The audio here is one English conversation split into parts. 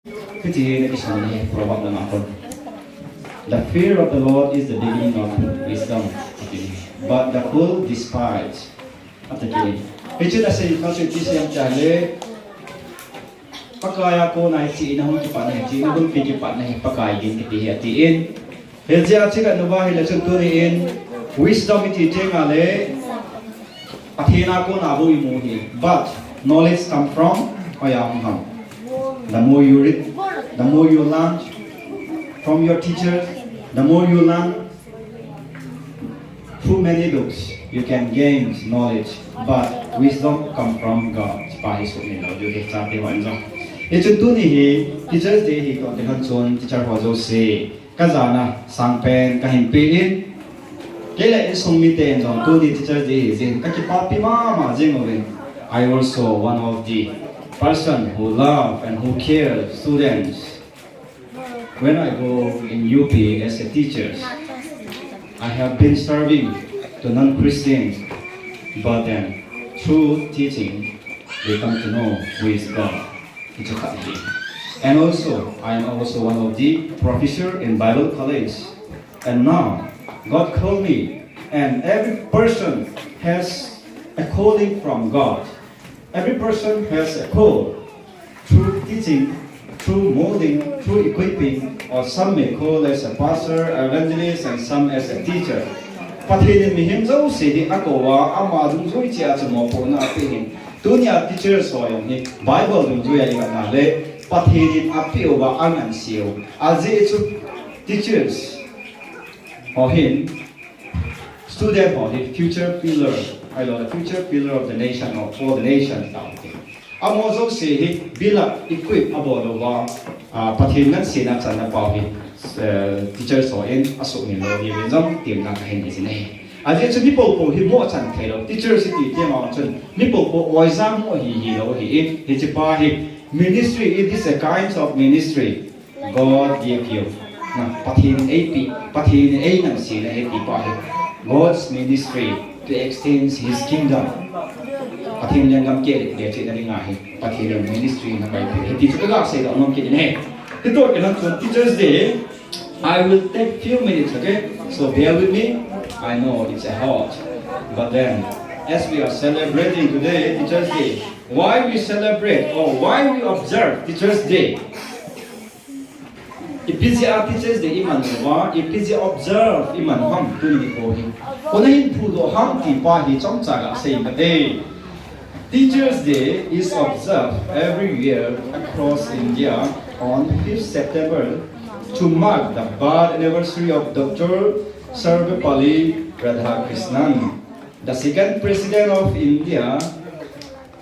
The fear of the Lord is the beginning of wisdom, but the fool despise. Itu dah saya kasih kisah yang cahaya. Pakai aku naik cina hum cepat naik cina hum pergi cepat naik pakai gin ketihatiin. Herja cakap nuba hilang contohin wisdom itu cengale. Akhirnya aku nabu imuhi, but knowledge come from ayam ham. The more you read, the more you learn from your teachers, the more you learn through many books. You can gain knowledge, but wisdom come from God. Itu tu ni teachers day hi ko dengan chon teacher ngaijouse kazana sangpen kahimpein kela insung mite jong tu ni teachers day jin kakipapi mama jengoven. I also one of the person who love and who care students. When I go in UP as a teacher, I have been serving to non-Christians, but then through teaching, they come to know who is God. And also, I am also one of the professor in Bible college. And now, God called me, and every person has a calling from God. Every person has a call through teaching, through molding, through equipping, or some may call as a pastor, evangelist, and some as a teacher. Pathennin mihim zo se di akowa ama dung zo ichi acha mo po na apihin. Dunia teachers so yung ni Bible dung zo ya iba na le pathennin api oba angan siyo. Azi itu teachers hohin student hohin future pillar. I know the future pillar of the nation or for the nation. Amo zo se hi bila equip abo lo wa pathennin sina chana pawi. Teachers so in Hatchungnung ni bezam tim na kahin di sini. Aje chu ni po hi mo chan thelo teachers ti ti ma chun ni po oizam mo hi lo hi hi pa hi ministry. It is a kind of ministry God gave you. Na pathennin ai nang sina hi pa hi God's ministry to extend His kingdom. Pathennin ngam ke le che na nga hi pathennin ministry na kai hi ti chu ga se da nom ke ne. Ito kailan Teachers Day, I will take few minutes, okay? So bear with me. I know it's a hard, but then as we are celebrating today Teachers Day, why we celebrate or why we observe Teachers Day? Ipizia Teachers Day iman wa ipizia observe iman ham tuni ko hi. Onahin pudo ham ti pa hi chong chaga sei day. Teachers Day is observed every year across India on 5th September to mark the birth anniversary of Dr. Sarvepalli Radhakrishnan, the second President of India.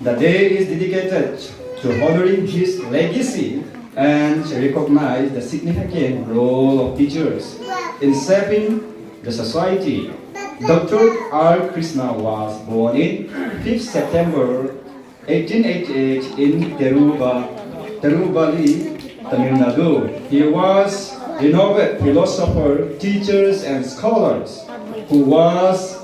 The day is dedicated to honoring his legacy and recognize the significant role of teachers in shaping the society. Dr. R. Krishna was born in 5th September 1888 in Tirubali, Tamil Nadu. He was a renowned philosopher, teachers, and scholars who was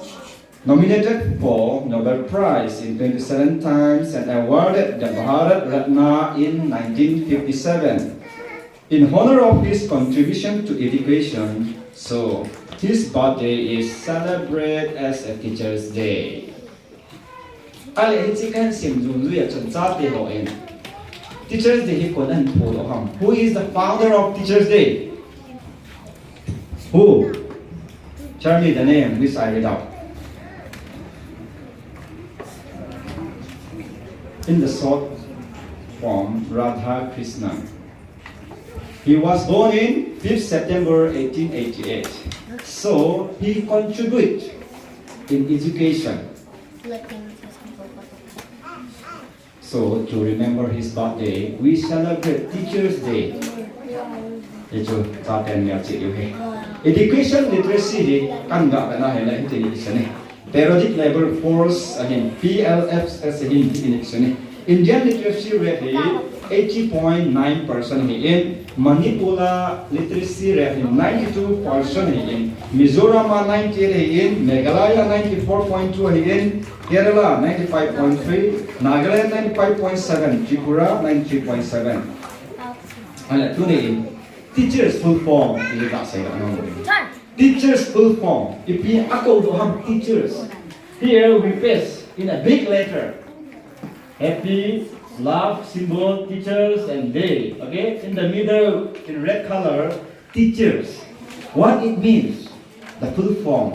nominated for Nobel Prize in 27 times and awarded the Bharat Ratna in 1957 in honor of his contribution to education. So his birthday is celebrated as a Teachers Day. Teachers Day who is the founder of Teachers Day? Who? Tell me the name, which I read out. In the short form, Radhakrishnan. He was born in 5th September 1888. So he contributed in education. So to remember his birthday, we celebrate Teachers Day. Education literacy periodic labor force PLFs as Indian literacy rate 80.9% in Manipula literacy rate 92% in Mizoram 98% in Meghalaya 94.2% in Kerala 95.3%, Nagaland 95.7%, Tripura 93.7%. Alright, today, teachers full form. Teachers full form. If we have teachers, here we paste in a big letter. Happy, love, symbol, teachers, and day. Okay? In the middle, in red color, teachers. What it means? The full form.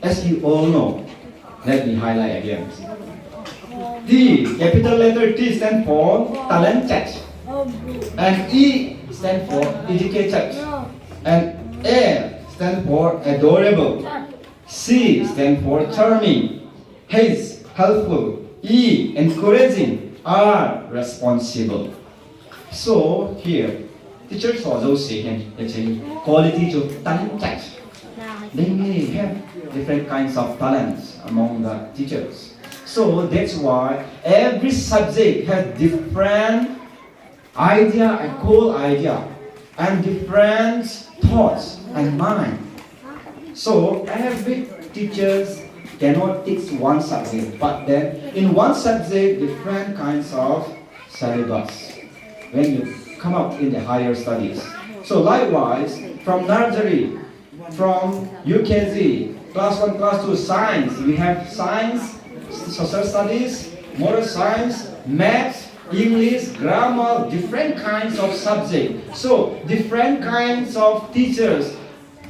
As you all know, let me highlight again. T, capital letter T stands for talented. And E stands for educated. And A stands for adorable. C stands for charming. H, helpful. E, encouraging. R, responsible. So here, teachers also say qualities of talented. They may have different kinds of talents among the teachers. So that's why every subject has different idea and core idea and different thoughts and mind. So every teacher cannot teach one subject, but then in one subject different kinds of syllabus when you come up in the higher studies. So likewise, from nursery, from UKG, class 1, class 2, science, we have science, social studies, moral science, maths, English, grammar, different kinds of subjects. So, different kinds of teachers,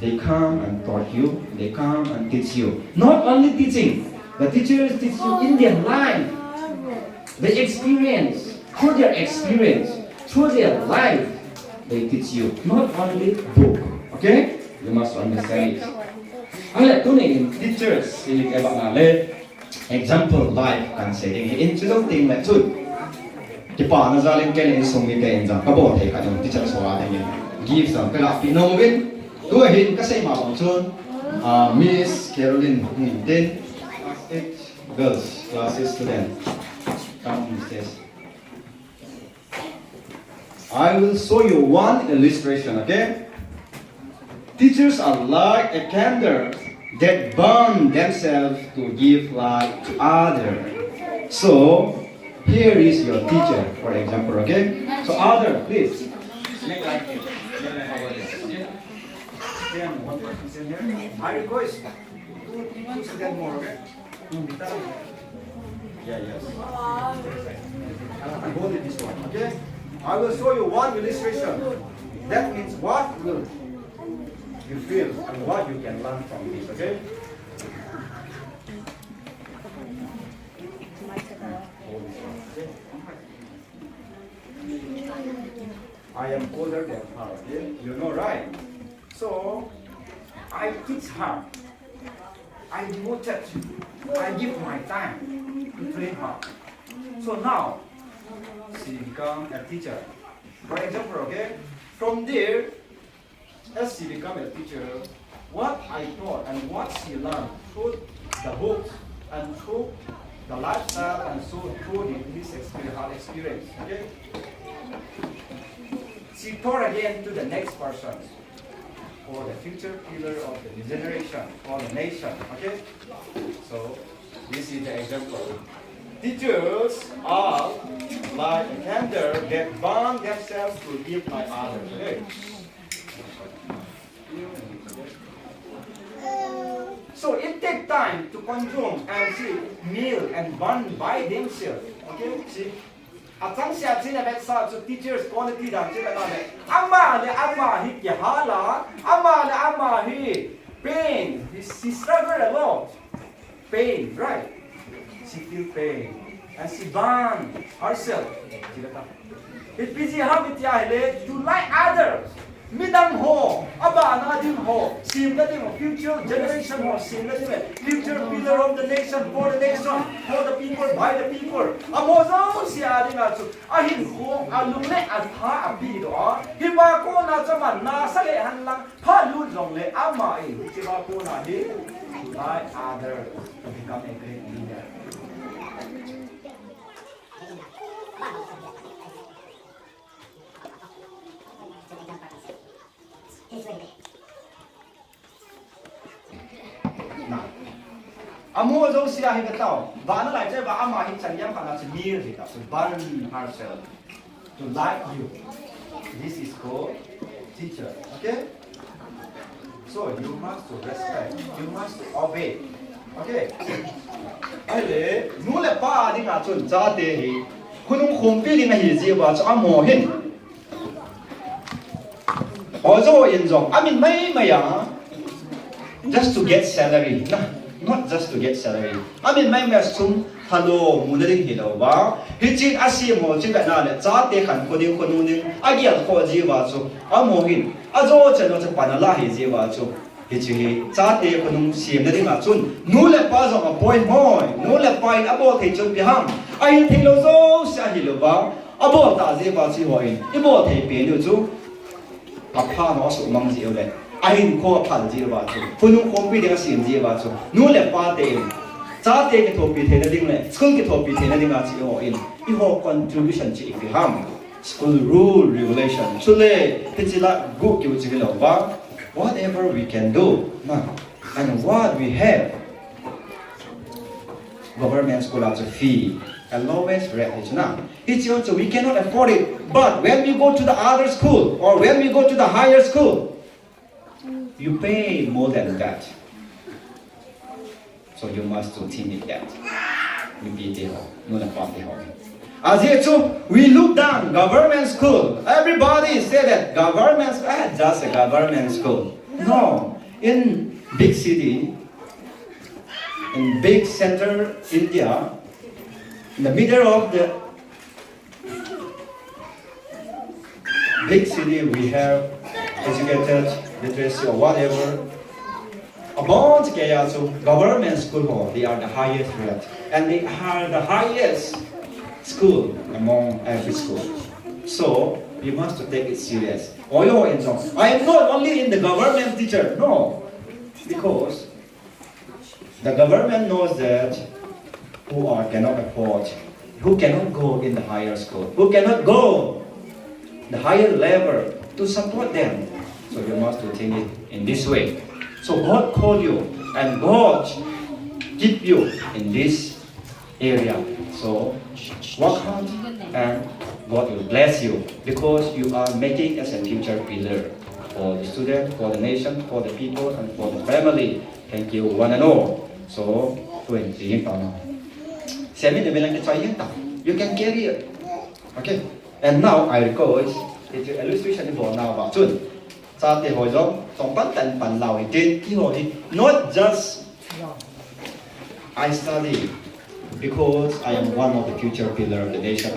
they come and taught you, they come and teach you. Not only teaching, the teachers teach you in their life. They experience, through their experience, through their life, they teach you. Not only book, okay? You must understand it. Alright, tuning teachers, example life can say in something like two. Kipa nazalin ken insung mite inja kabo thei ka teacher so ade give some kala uvin tu hin ka sei ma bang chun Miss Caroline then 8 girls classes student come on stage. I will show you one illustration, okay? Teachers are like a candle that burn themselves to give light to others. So, here is your teacher, for example, okay? So, other, please. Make like this. Stand one person stand here. I request two stand more, okay? Yeah, yes. I hold it this one, okay? I will show you one illustration. That means what will you feel and what you can learn from this, okay? I am older than her, okay? You know, right? So, I teach her. I devoted, I give my time to train her. So now, she become a teacher. For example, okay? From there, as she become a teacher, what I taught and what she learned through the books and through the lifestyle and so through this experience, okay? She taught again to the next person, or the future pillar of the generation or the nation, okay? So, this is the example. Teachers are like a candle that burn themselves to give by others, okay? So it takes time to consume and see meal and burn by themselves. Okay, see. At some stage, so teachers quality that ama he kihala, ama he pain. She struggle a lot, pain, right? She feel pain and she burn herself. It busy habit to like others. Midang ho, aba na din ho, sim na din future generation ho, sim na din future pillar of the nation, for the nation, for the people, by the people. Amozo siya din nga so, ahin ho, alumne at ha api do, hiba ko na zaman na salehan lang, palud long le ama hiba ko na din, like others to become a great leader. Amo zo siya higatao. Ba na lai chai ba ama hi chan yam kana se mir hi ta so burn herself to like you. This is called teacher. Okay? So you must to respect. You must to obey. Okay? Ale, nula pa di nga chun cha te hi. Kunung khumpi di nga hi ji ba cha mo hin. Ozo in zong. I mean may ya. Just to get salary. Not just to get salary. I mean may sum hello mudaling hello ba. Hichin asi mo chi ga na le cha te khan kuning kuning agian ko ji ba chu amo hin. Azo chano cha panala hi ji ba chu. Hichi cha te kunung sim na ding a chun nu le pa zo a point moi nu le pa in abo thei chun pi ham ai thei lo zo sa hi lo ba abo ta je ba chi hoi ibo thei pe lu chu a pha no su mang ji le ai ko phal ji ba chu kunung khom pi de sim ji ba chu nu le pa te cha te ke thop pi thei na ding le school ke thop pi thei na ding a chi ho in I ho contribution chi pi ham school rule regulation chule pichila gu ki chi lo ba whatever we can do, and what we have, government school has a fee, and lowest rate is now. It's also we cannot afford it. But when we go to the other school or when we go to the higher school, you pay more than that. So you must to think that. As yet, we look down government school. Everybody say that government school, just a government school. No, in big city, in big center India, in the middle of the big city, we have educated literacy or whatever. About government school, they are the highest rate, and they are the highest school among every school. So we must take it serious. I am not only in the government teacher, no, because the government knows that who cannot afford, who cannot go in the higher school, who cannot go the higher level to support them. So you must think it in this way. So God called you and God keep you in this area. So work hard and God will bless you because you are making as a future pillar for the student, for the nation, for the people, and for the family. Thank you one and all. So, you can carry it. Okay. And now I record it's an illustration for now about Chun. Not just I study because I am one of the future pillar of the nation.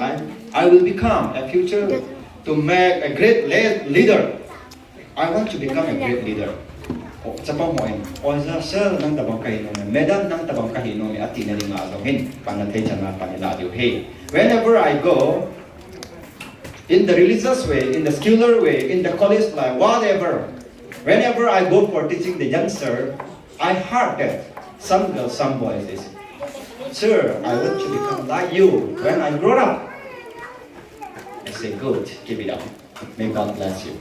I will become a future to make a great leader. I want to become a great leader. Whenever I go, in the religious way, in the secular way, in the college life, whatever, whenever I go for teaching the youngster, I heard that some girls, some boys, they say, "Sir, I want to become like you when I grow up." I say, "Good, keep it up. May God bless you."